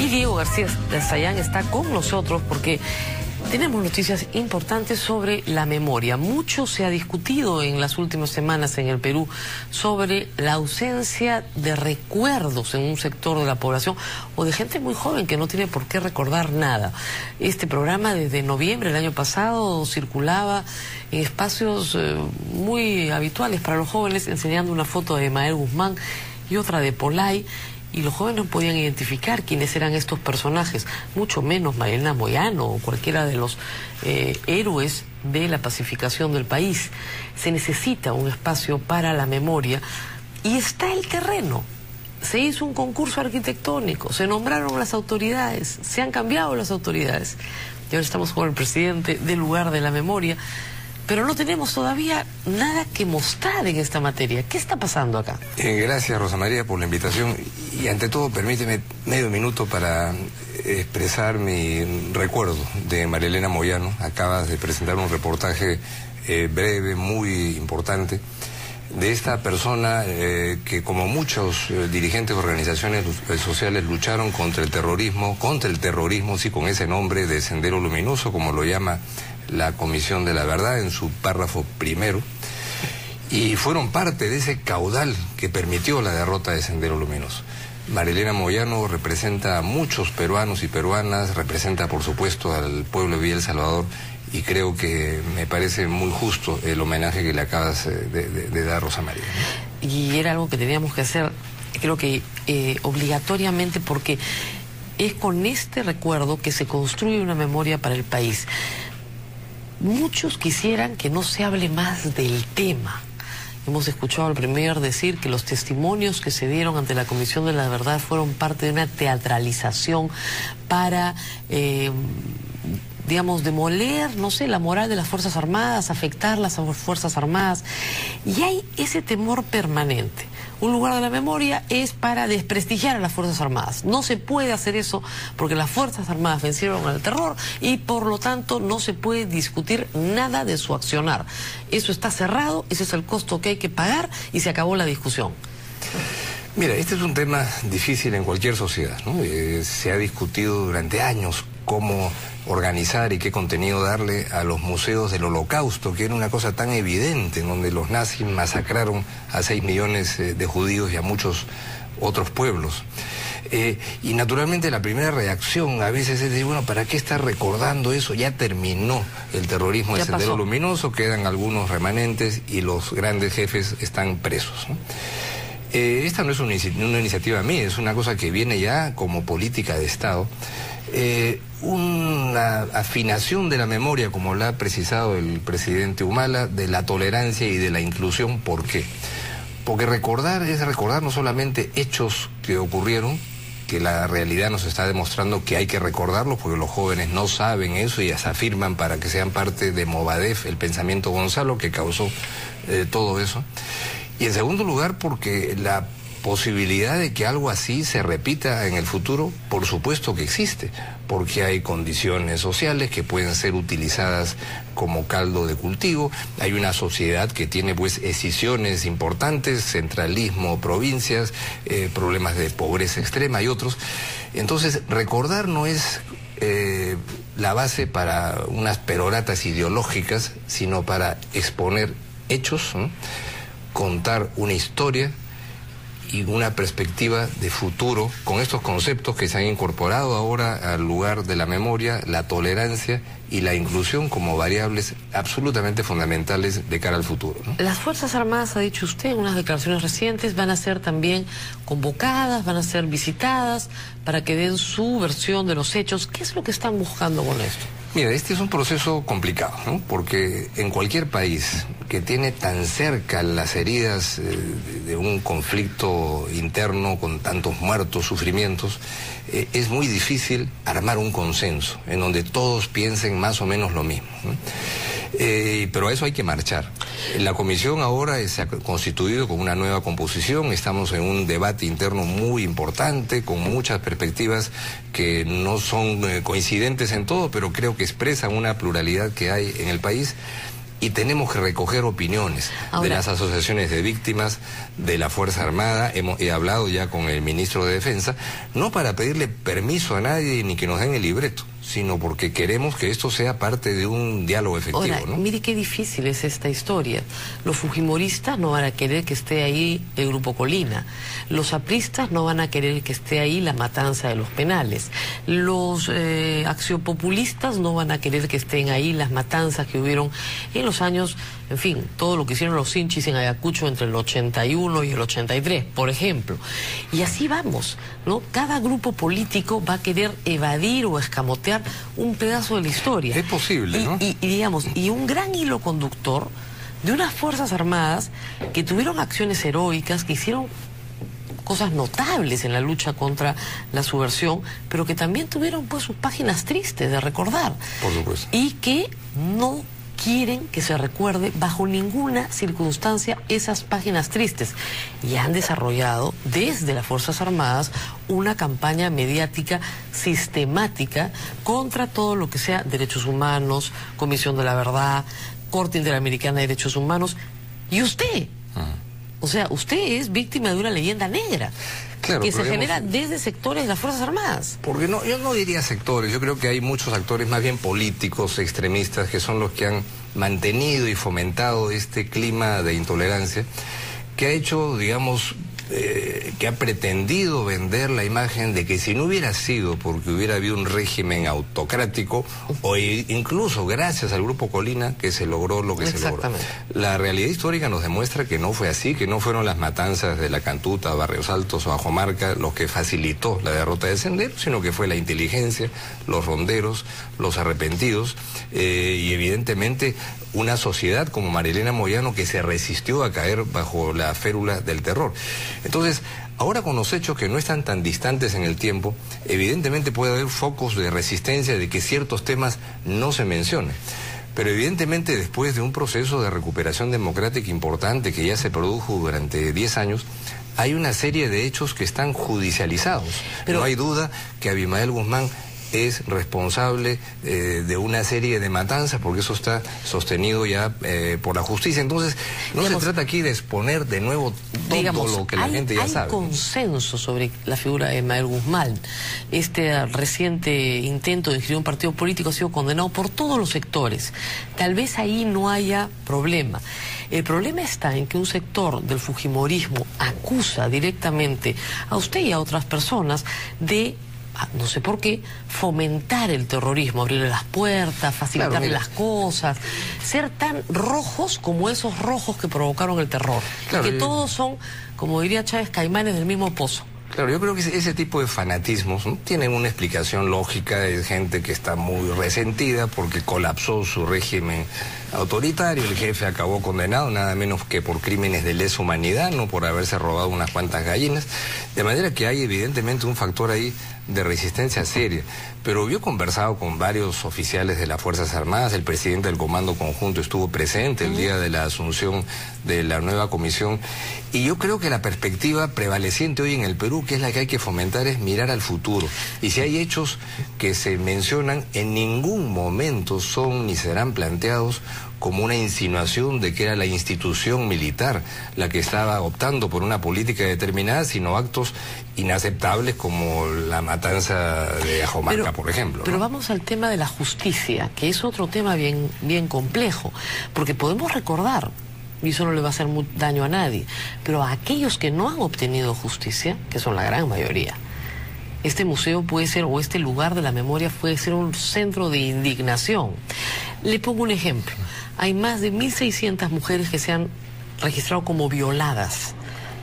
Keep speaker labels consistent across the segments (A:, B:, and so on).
A: Y Diego García de Sayán está con nosotros porque tenemos noticias importantes sobre la memoria. Mucho se ha discutido en las últimas semanas en el Perú sobre la ausencia de recuerdos en un sector de la población o de gente muy joven que no tiene por qué recordar nada. Este programa desde noviembre del año pasado circulaba en espacios muy habituales para los jóvenes, enseñando una foto de Mael Guzmán y otra de Polay. Y los jóvenes no podían identificar quiénes eran estos personajes, mucho menos Marilena Moyano o cualquiera de los héroes de la pacificación del país. Se necesita un espacio para la memoria y está el terreno. Se hizo un concurso arquitectónico, se nombraron las autoridades, se han cambiado las autoridades. Y ahora estamos con el presidente del lugar de la memoria, pero no tenemos todavía nada que mostrar en esta materia. ¿Qué está pasando acá?
B: Gracias, Rosa María, por la invitación. Y ante todo, permíteme medio minuto para expresar mi recuerdo de Marilena Moyano. Acabas de presentar un reportaje breve, muy importante, de esta persona que, como muchos dirigentes de organizaciones sociales, lucharon contra el terrorismo, sí, con ese nombre de Sendero Luminoso, como lo llama la Comisión de la Verdad en su párrafo primero, y fueron parte de ese caudal que permitió la derrota de Sendero Luminoso. Marilena Moyano representa a muchos peruanos y peruanas, representa por supuesto al pueblo de Villa El Salvador, y creo que me parece muy justo el homenaje que le acabas de dar, Rosa María.
A: Y era algo que teníamos que hacer, creo que obligatoriamente, porque es con este recuerdo que se construye una memoria para el país. Muchos quisieran que no se hable más del tema. Hemos escuchado al premier decir que los testimonios que se dieron ante la Comisión de la Verdad fueron parte de una teatralización para, digamos, demoler, no sé, la moral de las Fuerzas Armadas, afectar las Fuerzas Armadas. Y hay ese temor permanente. Un lugar de la memoria es para desprestigiar a las Fuerzas Armadas. No se puede hacer eso porque las Fuerzas Armadas vencieron al terror y por lo tanto no se puede discutir nada de su accionar. Eso está cerrado, ese es el costo que hay que pagar y se acabó la discusión.
B: Mira, este es un tema difícil en cualquier sociedad, ¿no? Se ha discutido durante años cómo organizar y qué contenido darle a los museos del Holocausto, que era una cosa tan evidente, en donde los nazis masacraron a 6 millones de judíos y a muchos otros pueblos. Y naturalmente la primera reacción a veces es decir, bueno, ¿para qué estar recordando eso? Ya terminó el terrorismo de Sendero Luminoso, quedan algunos remanentes y los grandes jefes están presos, ¿no? Esta no es una iniciativa mía, es una cosa que viene ya como política de Estado. Una afinación de la memoria, como la ha precisado el presidente Humala, de la tolerancia y de la inclusión. ¿Por qué? Porque recordar es recordar no solamente hechos que ocurrieron, que la realidad nos está demostrando que hay que recordarlos, porque los jóvenes no saben eso y se afirman para que sean parte de Movadef, el pensamiento Gonzalo, que causó todo eso. Y en segundo lugar, porque la posibilidad de que algo así se repita en el futuro, por supuesto que existe, porque hay condiciones sociales que pueden ser utilizadas como caldo de cultivo, hay una sociedad que tiene pues escisiones importantes, centralismo, provincias, problemas de pobreza extrema y otros. Entonces, recordar no es la base para unas peroratas ideológicas, sino para exponer hechos, ¿no? Contar una historia y una perspectiva de futuro con estos conceptos que se han incorporado ahora al lugar de la memoria, la tolerancia y la inclusión como variables absolutamente fundamentales de cara al futuro, ¿no?
A: Las Fuerzas Armadas, ha dicho usted en unas declaraciones recientes, van a ser también convocadas, van a ser visitadas para que den su versión de los hechos. ¿Qué es lo que están buscando con esto?
B: Mira, este es un proceso complicado, ¿no? Porque en cualquier país que tiene tan cerca las heridas de un conflicto interno con tantos muertos, sufrimientos, es muy difícil armar un consenso en donde todos piensen más o menos lo mismo, ¿no? Pero a eso hay que marchar. La comisión ahora se ha constituido con una nueva composición, estamos en un debate interno muy importante, con muchas perspectivas que no son coincidentes en todo, pero creo que expresan una pluralidad que hay en el país. y tenemos que recoger opiniones de las asociaciones de víctimas de la Fuerza Armada. He hablado ya con el ministro de Defensa, no para pedirle permiso a nadie ni que nos den el libreto, sino porque queremos que esto sea parte de un diálogo efectivo.
A: Ahora,
B: ¿no?
A: Mire qué difícil es esta historia. Los fujimoristas no van a querer que esté ahí el Grupo Colina. Los apristas no van a querer que esté ahí la matanza de los penales. Los axiopopulistas no van a querer que estén ahí las matanzas que hubieron en los años, en fin, todo lo que hicieron los hinchis en Ayacucho entre el 81 y el 83, por ejemplo. Y así vamos, ¿no? Cada grupo político va a querer evadir o escamotear un pedazo de la historia.
B: Es posible, ¿no?
A: Y un gran hilo conductor de unas Fuerzas Armadas que tuvieron acciones heroicas, que hicieron cosas notables en la lucha contra la subversión, pero que también tuvieron pues sus páginas tristes de recordar.
B: Por supuesto.
A: Y que no quieren que se recuerde bajo ninguna circunstancia esas páginas tristes. Y han desarrollado desde las Fuerzas Armadas una campaña mediática sistemática contra todo lo que sea derechos humanos, Comisión de la Verdad, Corte Interamericana de Derechos Humanos. Y usted, o sea, usted es víctima de una leyenda negra. Claro, que se genera desde sectores de las Fuerzas Armadas.
B: Porque no, yo no diría sectores, yo creo que hay muchos actores más bien políticos, extremistas, que son los que han mantenido y fomentado este clima de intolerancia, que ha hecho, digamos, que ha pretendido vender la imagen de que si no hubiera sido porque hubiera habido un régimen autocrático, o incluso gracias al Grupo Colina, que se logró lo que se logró. La realidad histórica nos demuestra que no fue así, que no fueron las matanzas de La Cantuta, Barrios Altos o Ajomarca los que facilitó la derrota de Sendero, sino que fue la inteligencia, los ronderos, los arrepentidos, y evidentemente una sociedad como Marilena Moyano que se resistió a caer bajo la férula del terror. Entonces, ahora con los hechos que no están tan distantes en el tiempo, evidentemente puede haber focos de resistencia de que ciertos temas no se mencionen. Pero evidentemente después de un proceso de recuperación democrática importante que ya se produjo durante 10 años, hay una serie de hechos que están judicializados. Pero no hay duda que Abimael Guzmán es responsable de una serie de matanzas, porque eso está sostenido ya por la justicia. Entonces, no se trata aquí de exponer de nuevo todo lo que la gente ya sabe.
A: Hay consenso sobre la figura de Abimael Guzmán. Este reciente intento de inscribir un partido político ha sido condenado por todos los sectores. Tal vez ahí no haya problema. El problema está en que un sector del fujimorismo acusa directamente a usted y a otras personas de, no sé por qué, fomentar el terrorismo, abrirle las puertas, facilitarle las cosas, ser tan rojos como esos rojos que provocaron el terror. Que todos son, como diría Chávez, caimanes del mismo pozo.
B: Claro, yo creo que ese tipo de fanatismos, ¿no?, tienen una explicación lógica. Es gente que está muy resentida porque colapsó su régimen autoritario. El jefe acabó condenado nada menos que por crímenes de lesa humanidad, no por haberse robado unas cuantas gallinas. De manera que hay evidentemente un factor ahí de resistencia seria. Pero yo he conversado con varios oficiales de las Fuerzas Armadas. El presidente del Comando Conjunto estuvo presente el día de la asunción de la nueva comisión, y yo creo que la perspectiva prevaleciente hoy en el Perú, que es la que hay que fomentar, es mirar al futuro. Y si hay hechos que se mencionan, en ningún momento son ni serán planteados como una insinuación de que era la institución militar la que estaba optando por una política determinada, sino actos inaceptables como la matanza de Ajomarca, por ejemplo, ¿no?
A: Pero vamos al tema de la justicia, que es otro tema bien complejo, porque podemos recordar, y eso no le va a hacer daño a nadie, pero a aquellos que no han obtenido justicia, que son la gran mayoría, este museo puede ser, o este lugar de la memoria puede ser un centro de indignación. Le pongo un ejemplo. Hay más de 1.600 mujeres que se han registrado como violadas,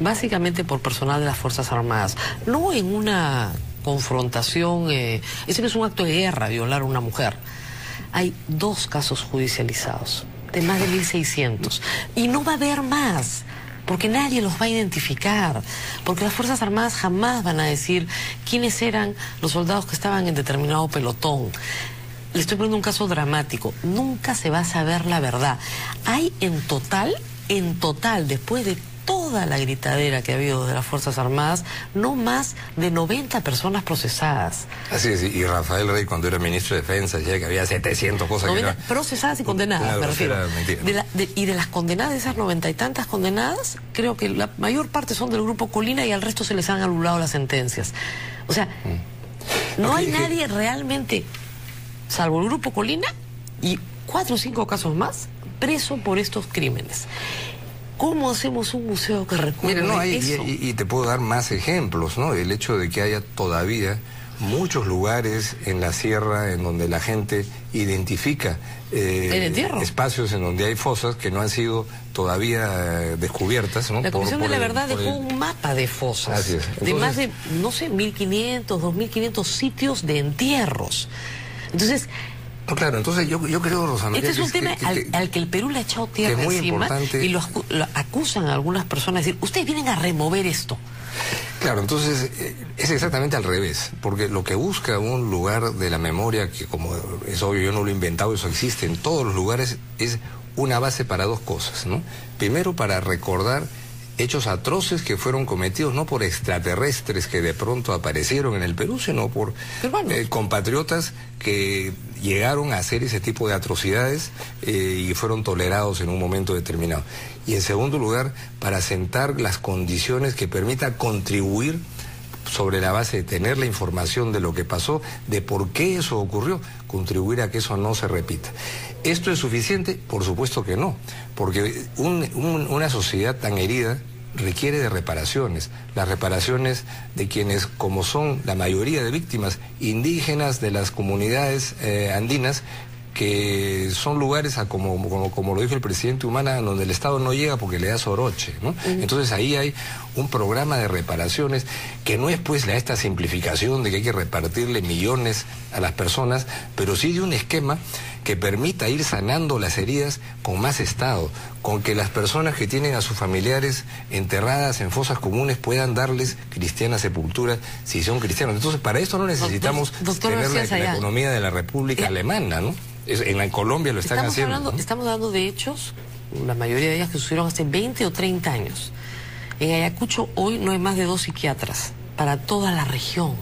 A: básicamente por personal de las Fuerzas Armadas. No en una confrontación, ese no es un acto de guerra, violar a una mujer. Hay 2 casos judicializados, de más de 1.600. Y no va a haber más, porque nadie los va a identificar, porque las Fuerzas Armadas jamás van a decir quiénes eran los soldados que estaban en determinado pelotón. Le estoy poniendo un caso dramático. Nunca se va a saber la verdad. Hay en total, después de todo toda la gritadera que ha habido de las Fuerzas Armadas, no más de 90 personas procesadas.
B: Así es, y Rafael Rey, cuando era ministro de Defensa, decía que había 700 cosas
A: 90 procesadas y condenadas, me refiero.
B: Mentira, ¿no?
A: Y de las condenadas, de esas 90 y tantas condenadas, creo que la mayor parte son del Grupo Colina y al resto se les han anulado las sentencias. O sea, no hay nadie realmente, salvo el Grupo Colina y 4 o 5 casos más, preso por estos crímenes. ¿Cómo hacemos un museo que recuerde eso?
B: Y te puedo dar más ejemplos, ¿no? El hecho de que haya todavía muchos lugares en la sierra en donde la gente identifica espacios en donde hay fosas que no han sido todavía descubiertas, ¿no?
A: La Comisión de la Verdad dejó un mapa de fosas.
B: Así es. Entonces,
A: de más de, no sé, 1.500, 2.500 sitios de entierros. Entonces...
B: No, claro, entonces yo creo, Rosa,
A: este es un tema al que el Perú le ha echado tierra encima y lo acusan a algunas personas de decir, ustedes vienen a remover esto.
B: Claro, entonces es exactamente al revés, porque lo que busca un lugar de la memoria, que como es obvio yo no lo he inventado, eso existe en todos los lugares, es una base para dos cosas, ¿no? Primero, para recordar hechos atroces que fueron cometidos no por extraterrestres que de pronto aparecieron en el Perú, sino por compatriotas que llegaron a hacer ese tipo de atrocidades y fueron tolerados en un momento determinado. Y en segundo lugar, para sentar las condiciones que permitan contribuir sobre la base de tener la información de lo que pasó, de por qué eso ocurrió, contribuir a que eso no se repita. ¿Esto es suficiente? Por supuesto que no, porque una sociedad tan herida requiere de reparaciones, las reparaciones de quienes, como son la mayoría de víctimas indígenas de las comunidades andinas, que son lugares, como lo dijo el presidente Humala, donde el Estado no llega porque le da soroche, ¿no? Entonces ahí hay un programa de reparaciones que no es pues esta simplificación de que hay que repartirle millones a las personas, pero sí de un esquema que permita ir sanando las heridas con más Estado, con que las personas que tienen a sus familiares enterradas en fosas comunes puedan darles cristiana sepultura si son cristianos. Entonces para esto no necesitamos tener la economía de la República Alemana, ¿no? En Colombia lo están haciendo, ¿no?
A: Estamos hablando de hechos, la mayoría de ellas que sucedieron hace 20 o 30 años. En Ayacucho hoy no hay más de 2 psiquiatras para toda la región.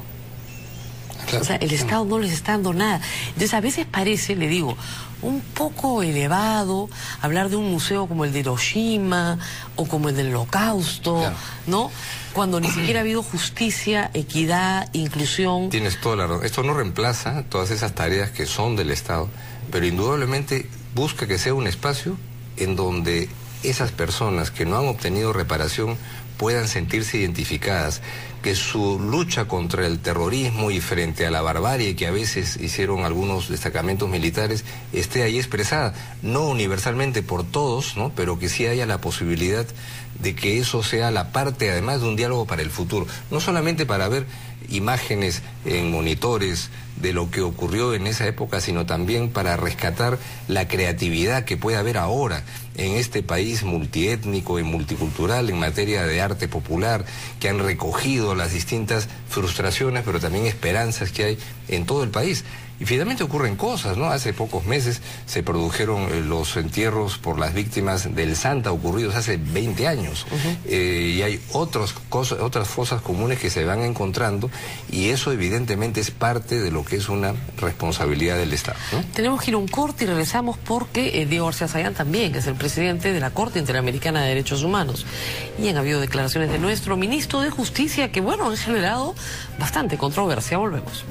A: Claro. O sea, el Estado no les está dando nada. Entonces a veces parece, le digo, un poco elevado hablar de un museo como el de Hiroshima o como el del Holocausto, claro, ¿no? Cuando ni siquiera ha habido justicia, equidad, inclusión.
B: Tienes toda la razón. Esto no reemplaza todas esas tareas que son del Estado, pero indudablemente busca que sea un espacio en donde esas personas que no han obtenido reparación puedan sentirse identificadas, que su lucha contra el terrorismo y frente a la barbarie que a veces hicieron algunos destacamentos militares esté ahí expresada, no universalmente por todos, ¿no? Pero que sí haya la posibilidad de que eso sea la parte además de un diálogo para el futuro, no solamente para ver imágenes en monitores de lo que ocurrió en esa época, sino también para rescatar la creatividad que puede haber ahora en este país multiétnico y multicultural en materia de arte popular, que han recogido las distintas frustraciones, pero también esperanzas que hay en todo el país. Y finalmente ocurren cosas, ¿no? Hace pocos meses se produjeron los entierros por las víctimas del Santa ocurridos hace 20 años. Y hay otras fosas comunes que se van encontrando y eso evidentemente es parte de lo que es una responsabilidad del Estado, ¿no?
A: Tenemos que ir a un corte y regresamos porque Diego García Sayán también, que es el presidente de la Corte Interamericana de Derechos Humanos. Y han habido declaraciones de nuestro ministro de Justicia que, bueno, han generado bastante controversia. Volvemos.